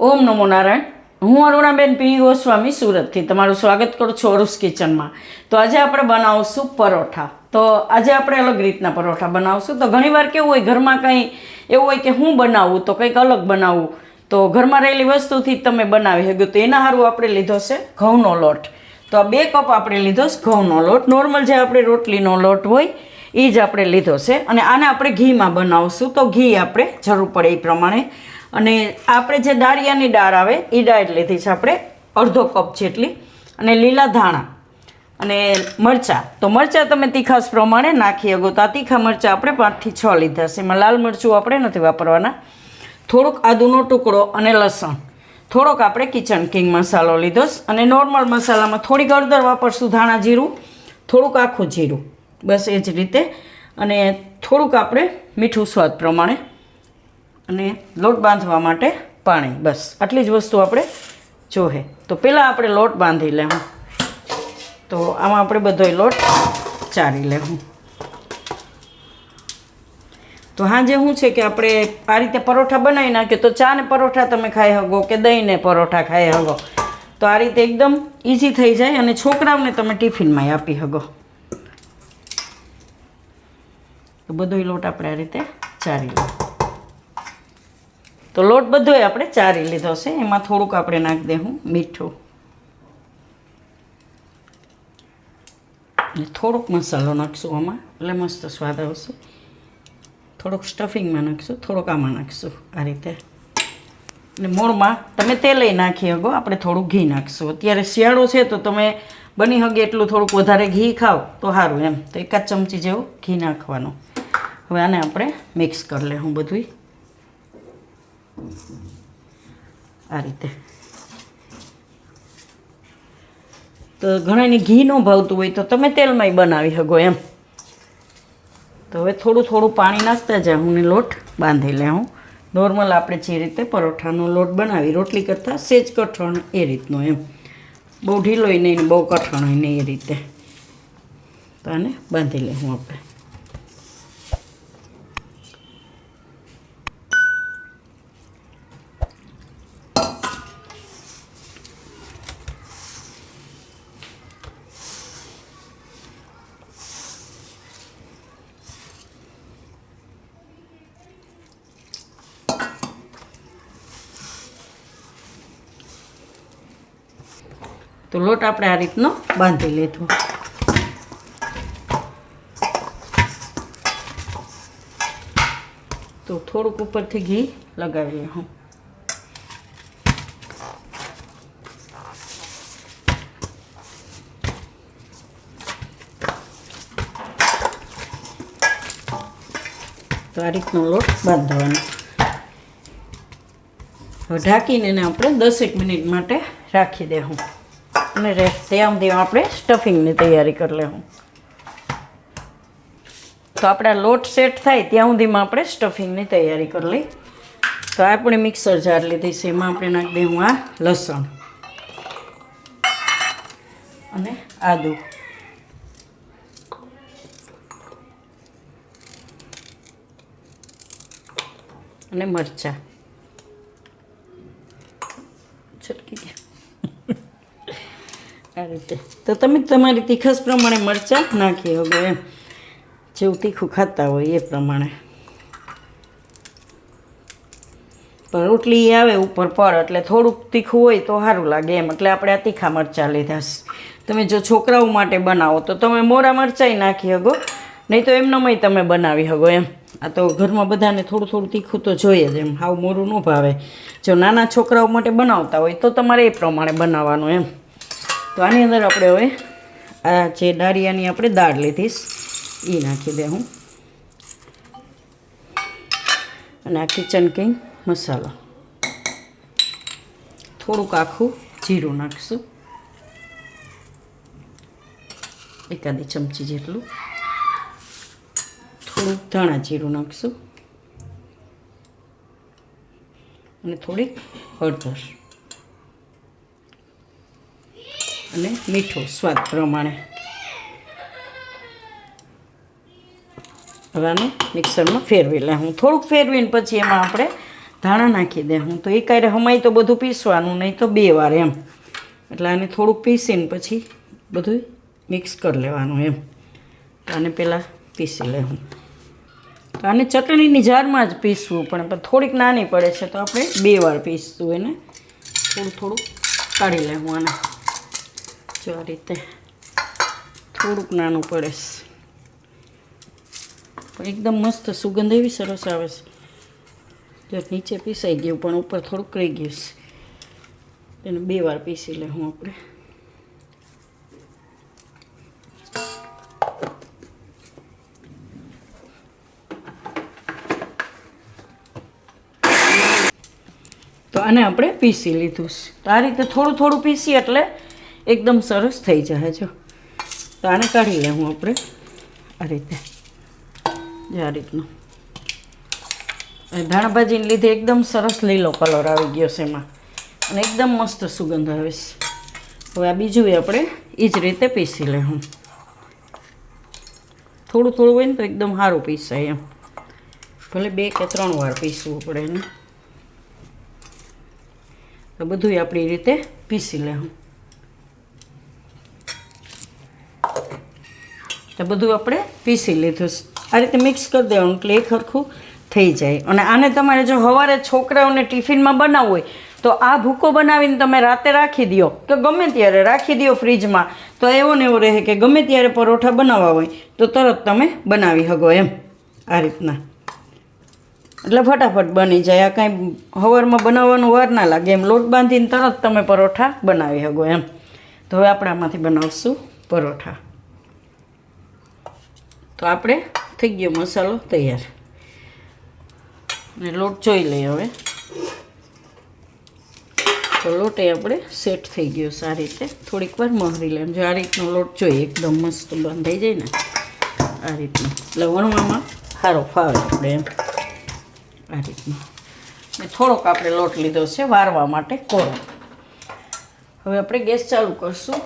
ઓમ નમો નારાયણ. હું અરુણાબેન પી ગોસ્વામી સુરતથી તમારું સ્વાગત કરું છું અરુસ કિચનમાં. તો આજે આપણે બનાવશું પરોઠા. તો આજે આપણે અલગ રીતના પરોઠા બનાવશું. તો ઘણીવાર કેવું હોય, ઘરમાં કંઈ એવું હોય કે હું બનાવું તો કંઈક અલગ બનાવું, તો ઘરમાં રહેલી વસ્તુથી જ તમે બનાવી શકો. તો એના સારું આપણે લીધો છે ઘઉંનો લોટ. તો આ 2 કપ આપણે લીધો છે ઘઉંનો લોટ. નોર્મલ જે આપણે રોટલીનો લોટ હોય એ જ આપણે લીધો છે. અને આને આપણે ઘીમાં બનાવશું, તો ઘી આપણે જરૂર પડે એ પ્રમાણે. અને આપણે જે દાળિયાની દાળ આવે એ દાળ લીધી છે આપણે અડધો કપ જેટલી. અને લીલા ધાણા અને મરચાં, તો મરચાં તમે તીખાસ પ્રમાણે નાખી શકો. તો આ તીખા મરચાં આપણે 5 થી 6 લીધા છે. એમાં લાલ મરચું આપણે નથી વાપરવાના. થોડોક આદુનો ટુકડો અને લસણ. થોડોક આપણે કિચન કિંગ મસાલો લીધો છે. અને નોર્મલ મસાલામાં થોડીક હળદર વાપરશું, ધાણા જીરું, થોડુંક આખું જીરું, બસ એ જ રીતે. અને થોડુંક આપણે મીઠું સ્વાદ પ્રમાણે, અને લોટ બાંધવા માટે પાણી. બસ આટલી જ વસ્તુ આપણે જોહે. તો પહેલાં આપણે લોટ બાંધી લેવું. તો આમાં આપણે બધોય લોટ ચારી લેવું. તો હાજે શું છે કે આપણે આ રીતે પરોઠા બનાવી નાખીએ તો ચા ને પરોઠા તમે ખાઈ શકો કે દહીંને પરોઠા ખાઈ શકો. તો આ રીતે એકદમ ઇઝી થઈ જાય અને છોકરાઓને તમે ટિફિનમાં આપી શકો. તો બધોય લોટ આપણે આ રીતે ચારી લઈએ. તો લોટ બધોય આપણે ચારી લીધો છે. એમાં થોડુંક આપણે નાખી દેવું મીઠું, અને થોડોક મસાલો નાખશું આમાં, એટલે મસ્ત સ્વાદ આવશે. થોડોક સ્ટફિંગમાં નાખીશું, થોડોક આમાં નાખીશું આ રીતે. અને મૂળમાં તમે તેલય નાખી શકો. આપણે થોડુંક ઘી નાખીશું. અત્યારે શિયાળો છે તો તમે બની શકે એટલું થોડુંક વધારે ઘી ખાઓ તો સારું એમ. તો 1 ચમચી જેવું ઘી નાખવાનું. હવે આને આપણે મિક્સ કરી લેવું બધું આ રીતે. તો ઘણાને ઘી ન ભાવતું હોય તો તમે તેલમાંય બનાવી શકો એમ. તો હવે થોડું થોડું પાણી નાખતા જાઉં ને લોટ બાંધી લેવું. નોર્મલ આપણે જે રીતે પરોઠાનો લોટ બનાવી, રોટલી કરતાં સેજ કઠણ એ રીતનો એમ. બહુ ઢીલોય નહીં ને બહુ કઠણ નહીં, એ રીતે. તો આને બાંધી લેવું આપણે. તો લોટ આપણે આ રીતનો બાંધી લીધો. તો થોડુંક ઉપરથી ઘી લગાવી લઉં. તો આ રીતનો લોટ બાંધવાનો. હવે ઢાંકીને એને આપણે 10 મિનિટ માટે રાખી દેવું. અને ત્યાં સુધી આપણે સ્ટફિંગની તૈયારી કરી લેવું. તો આપણા લોટ સેટ થાય ત્યાં સુધીમાં આપણે સ્ટફિંગની તૈયારી કરી લઈ. તો આપણે મિક્સર જાર લીધી છે. એમાં આપણે નાખી દઉં આ લસણ અને આદું, અને મરચાં છટકી ગયા આ રીતે. તો તમે તમારી તીખાસ પ્રમાણે મરચાં નાખી શકો એમ, જેવું તીખું ખાતા હોય એ પ્રમાણે. પણ રોટલી આવે ઉપર પર એટલે થોડુંક તીખું હોય તો સારું લાગે એમ. એટલે આપણે આ તીખા મરચાં લીધા છે. તમે જો છોકરાઓ માટે બનાવો તો તમે મોરા મરચાંય નાખી શકો, નહીં તો એમનામાંય તમે બનાવી શકો એમ. આ તો ઘરમાં બધાને થોડું થોડું તીખું તો જોઈએ જ એમ. હાવ મોરું ન ભાવે. જો નાના છોકરાઓ માટે બનાવતા હોય તો તમારે એ પ્રમાણે બનાવવાનું એમ. તો આની અંદર આપણે હવે આ જે દાળિયાની આપણે દાળ લીધીશ એ નાખી દેવું. અને આ કિચન કિંગ મસાલો, થોડુંક આખું જીરું નાખીશું, 1 ચમચી જેટલું. થોડુંક ધાણા જીરું નાખીશું, અને થોડીક હળદર, અને મીઠું સ્વાદ પ્રમાણે. હવે આને મિક્સરમાં ફેરવી લે. હું થોડુંક ફેરવીને પછી એમાં આપણે ધાણા નાખી દે હું. તો એ કાંઈ હમાય તો બધું પીસવાનું, નહીં તો 2 વાર એમ. એટલે આને થોડુંક પીસીને પછી બધું મિક્સ કરી લેવાનું એમ. તો આને પહેલાં પીસી લે હું. તો આને ચટણીની જારમાં જ પીસવું, પણ થોડીક નાની પડે છે તો આપણે 2 વાર પીસશું એને. થોડું કાઢી લે હું આને. જો આ રીતે થોડુંક નાનું પડે છે, પણ એકદમ મસ્ત સુગંધ એવી સરસ આવે છે. જો નીચે પીસાઈ ગયું પણ ઉપર થોડુંક રહી ગયું છે. એને 2 વાર પીસી લે હું આપણે. તો આને આપણે પીસી લીધું છે. તો આ રીતે થોડું પીસી એટલે એકદમ સરસ થઈ જાય. જો તો આને કાઢી લે હું આપણે આ રીતે. આ રીતનું ધાણા ભાજીને લીધે એકદમ સરસ લીલો કલર આવી ગયો છે એમાં, અને એકદમ મસ્ત સુગંધ આવે છે. હવે આ બીજું આપણે એ જ રીતે પીસી લે હું. થોડું હોય ને તો એકદમ સારું પીસાય એમ. ભલે 2 કે 3 વાર પીસવું પડે એને. તો બધું આપણી રીતે પીસી લે હું. તો બધું આપણે પીસી લીધું. આ રીતે મિક્સ કરી દેવાનું એટલે એક સરખું થઈ જાય. અને આને તમારે જો સવારે છોકરાઓને ટિફિનમાં બનાવવું હોય તો આ ભૂકો બનાવીને તમે રાતે રાખી દો, કે ગમે ત્યારે રાખી દો ફ્રીજમાં. તો એવો ને એવો રહે કે ગમે ત્યારે પરોઠા બનાવવા હોય તો તરત તમે બનાવી શકો એમ. આ રીતના એટલે ફટાફટ બની જાય. આ કાંઈ સવારમાં બનાવવાનું વાર ના લાગે એમ. લોટ બાંધીને તરત તમે પરોઠા બનાવી શકો એમ. તો હવે આપણે આમાંથી બનાવશું પરોઠા. તો આપણે થઈ ગયો મસાલો તૈયાર. ને લોટ જોઈ લઈએ હવે. તો લોટ એ આપણે સેટ થઈ ગયો સારી રીતે. થોડીક વાર મહરી લે. જો આ રીતનો લોટ જોઈએ એકદમ મસ્ત બંધાઈ જાય ને આ રીતનું, એટલે વણવામાં સારો ફાવે આપણે એમ. આ રીતનું ને થોડોક આપણે લોટ લીધો છે વારવા માટે કોરો. હવે આપણે ગેસ ચાલુ કરશું.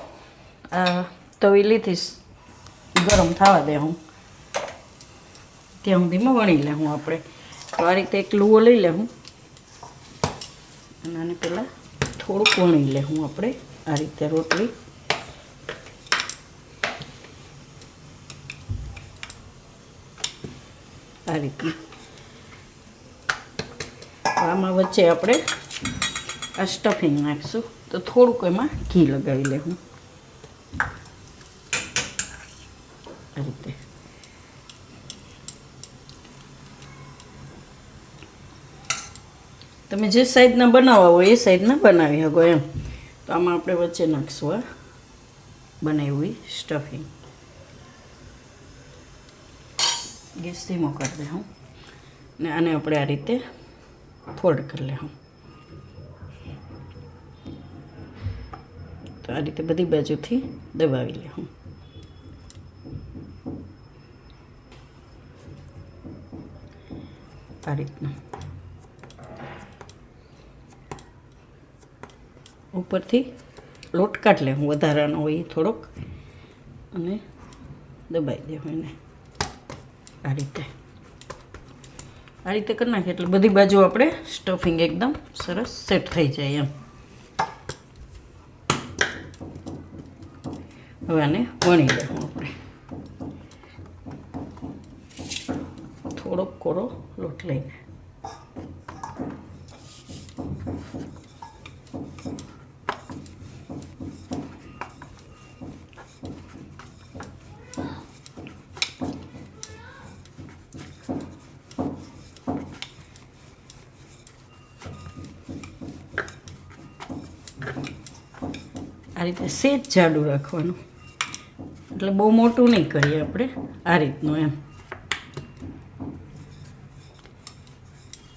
આ તવી લીધી ગરમ થવા દે હું, ત્યાં સુધીમાં વણી લે હું આપણે. તો આ રીતે એક લુવો લઈ લે હું, અને આને પહેલાં થોડુંક વણી લે હું આપણે આ રીતે રોટલી. આ રીતની આમાં વચ્ચે આપણે આ સ્ટફિંગ નાખીશું. તો થોડુંક એમાં ઘી લગાવી લે હું આ રીતે. તમે જે સાઈઝના બનાવવા હોય એ સાઈઝના બનાવી શકો એમ. તો આમાં આપણે વચ્ચે નાખીશું આ બનાવ્યું સ્ટફિંગ. ગેસ ધીમો કરી દે હું, ને આને આપણે આ રીતે ફોલ્ડ કરી લે હું. તો આ રીતે બધી બાજુથી દબાવી લે હું. આ રીતના ઉપરથી લોટ કાઢ લે હું વધારાનો હોય થોડોક, અને દબાઈ દેવું એને આ રીતે. આ રીતે કરી નાખીએ એટલે બધી બાજુ આપણે સ્ટફિંગ એકદમ સરસ સેટ થઈ જાય એમ. હવે આને વણી લેવું આપણે. થોડોક કોરો લોટ લઈને આ રીતે સેજ જાડું રાખવાનું, એટલે બહુ મોટું નહીં કરીએ આપણે. આ રીતનું એમ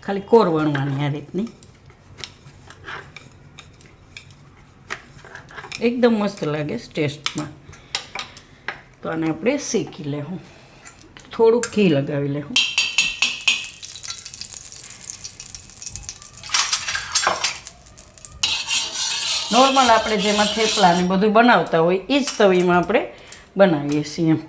ખાલી કોર વણવાની આ રીતની. એકદમ મસ્ત લાગે ટેસ્ટમાં. તો આને આપણે શેકી લેવું. થોડુંક ઘી લગાવી લેવું. નોર્મલ આપણે જેમાં થેપલા ને બધું બનાવતા હોય એ જ તવીમાં આપણે બનાવીએ છીએ એમ.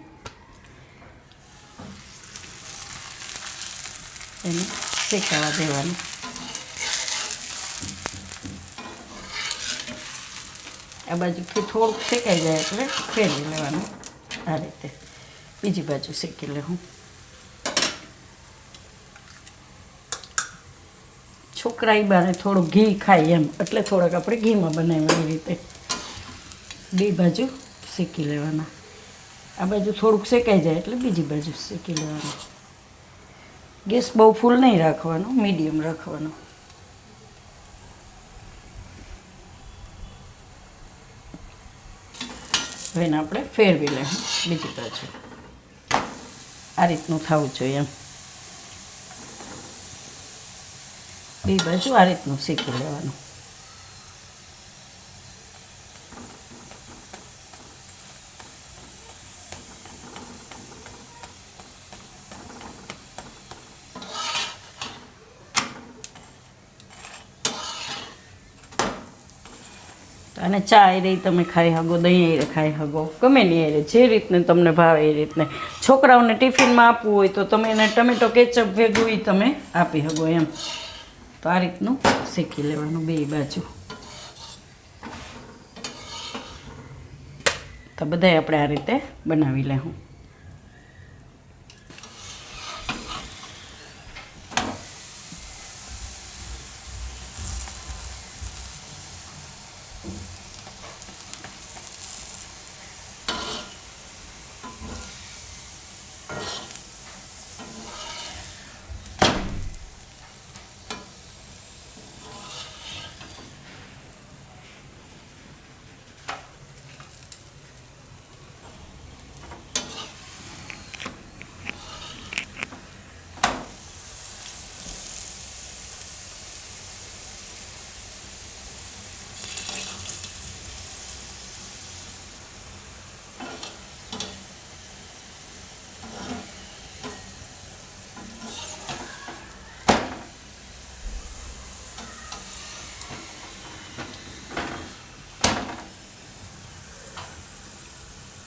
એને શેકાવા દેવાનું. આ બાજુથી થોડુંક શેકાઈ જાય એટલે ફેરવી લેવાનું આ રીતે. બીજી બાજુ શેકી લેવું. છોકરા એ બાને થોડું ઘી ખાય એમ એટલે થોડાક આપણે ઘીમાં બનાવવાની રીતે બે બાજુ શેકી લેવાના. આ બાજુ થોડુંક શેકાઈ જાય એટલે બીજી બાજુ શેકી લેવાનું. ગેસ બહુ ફૂલ નહીં રાખવાનો, મીડિયમ રાખવાનો. હવે એને આપણે ફેરવી લેવું બીજી બાજુ. આ રીતનું થવું જોઈએ એમ. બે બાજુ આ રીતનું શેકી લેવાનું. અને ચા એ રહી તમે ખાઈ શકો, દહીં એ ખાઈ શકો, ગમે નહીં એ જે રીતને તમને ભાવે એ રીતને. છોકરાઓને ટિફિનમાં આપવું હોય તો તમે એને ટમેટો કેચઅપ ભેગું એ તમે આપી શકો એમ. તો આ રીતનું શેકી લેવાનું બે બાજુ. તો બધાય આપણે આ રીતે બનાવી લેવું.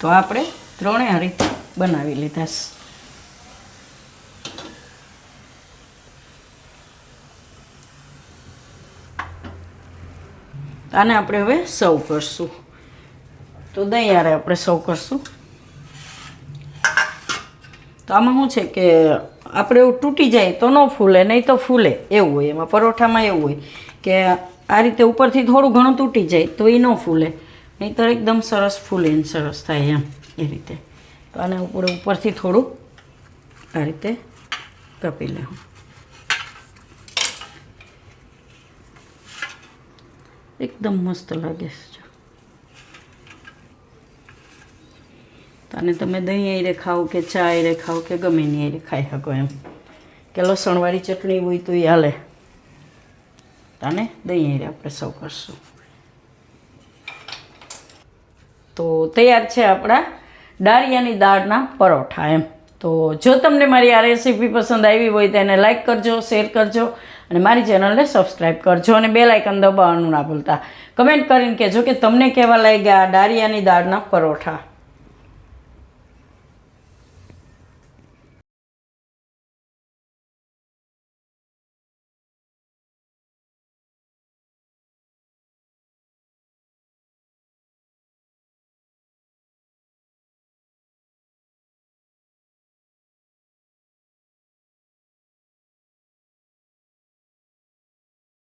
તો આપણે ત્રણે આ રીતે બનાવી લીધા છે. આને આપણે હવે સર્વ કરશું. તો દહીં યારે આપણે સર્વ કરશું. તો આમાં શું છે કે આપણે એવું તૂટી જાય તો ન ફૂલે, નહીં તો ફૂલે એવું હોય. એમાં પરોઠામાં એવું હોય કે આ રીતે ઉપરથી થોડું ઘણું તૂટી જાય તો એ ન ફૂલે, નહીં તો એકદમ સરસ ફૂલે ને સરસ થાય એમ એ રીતે. તો આને ઉપરથી થોડું આ રીતે કાપી લેવું. એકદમ મસ્ત લાગે છે. તો આને તમે દહીં આરે ખાઓ કે ચા આરે ખાઓ કે ગમે ની આરે ખાઈ શકો એમ. કે લસણવાળી ચટણી હોય તો એ હાલે. આને દહીં આરે આપણે સર્વ કરશું. તો તૈયાર છે આપણા ડાળિયાની દાળના પરોઠા એમ. તો જો તમને મારી આ રેસીપી પસંદ આવી હોય તો એને લાઇક કરજો, શેર કરજો અને મારી ચેનલને સબસ્ક્રાઈબ કરજો અને બેલ આઇકન દબાવવાનું ના ભૂલતા. કમેન્ટ કરીને કહેજો કે તમને કેવા લાગ્યા ડાળિયાની દાળના પરોઠા.